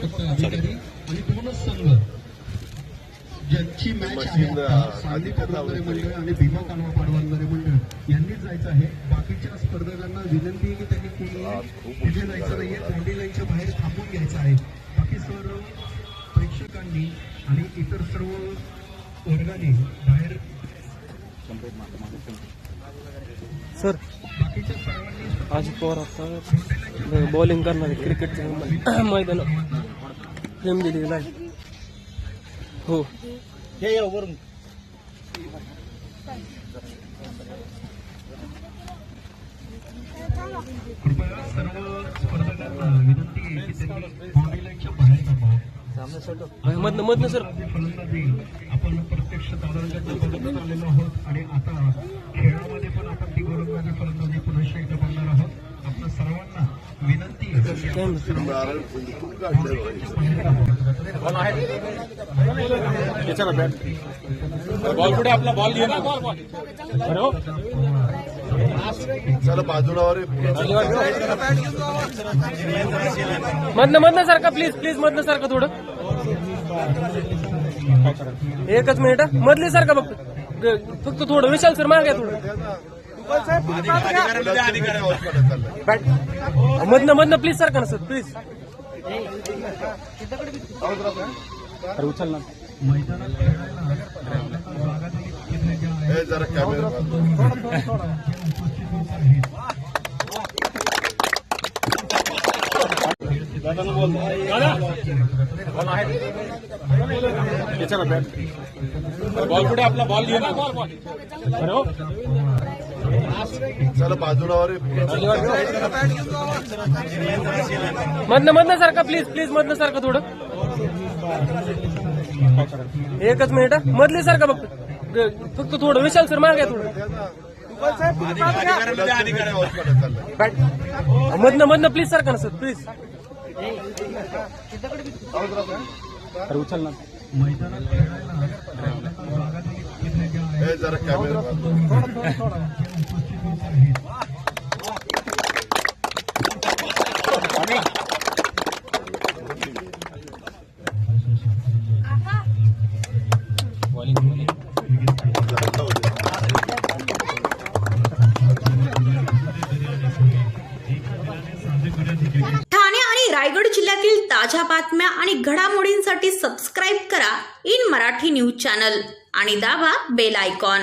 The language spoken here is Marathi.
फक्त अधिकारी आणि दोनच संघ ज्यांची मॅच आहे सांगली पाटबंधारे मंडळ आणि भीमा कालवा पाटबंधारे मंडळ यांनीच जायचं आहे। बाकीच्या स्पर्धकांना विनंती आहे की त्यांनी तिथे जायचं नाहीये, बाउंड्री लाईनच्या बाहेर थांबून घ्यायचं आहे। बाकी सर्व प्रेक्षकांनी आणि इतर सर्व वर्गाने बाहेर सर बाकीच्या सर्वांनी आज पवार आता बॉलिंग करणार आहे क्रिकेटच्या मैदानात फ्रेम दिलेला आहे। हो वरून कृपया सर्व स्पर्धकांना विनंती आहे की त्यांनी बाउंड्री लाईनच्या बाहेर थांबावं। मधनं सर फलंदाजी आपण प्रत्यक्ष तालुक्यात बघत आलेलो आहोत आणि आता खेळामध्ये पण आपण ती गोलंदाजी फलंदाजी पुन्हा एकदा बघणार आहोत। आपल्या सर्वांना विनंती आहे की आपण बॉल कुठे आपला बॉल घे ना चला बाजूला मधनं सारखा प्लीज मधनं सारखं थोडं एकच मिनिट मधली सारखं फक्त थोडं विशाल सर मागे थोडं मधनं प्लीज सारखं ना सर प्लीज अरे उचल ना मैदानात खेळायला जरा कॅमेरा बॉल कुठे आपला बॉल घे ना चला बाजूला मधनं सारखा प्लीज मधनं सारखं थोडं एकच मिनिट मधली सारखं फक्त थोडं विशाल सर मागे थोडं मधनं प्लीज सारखं ना सर प्लीज अरे उचल ना मैदानात खेळायला जरा कॅमेरा ठाणे आणि रायगड जिल्ह्यातील ताज्या बातम्या आणि घडामोडींसाठी सबस्क्राईब करा इन मराठी न्यूज चॅनल आणि दाबा बेल आयकॉन।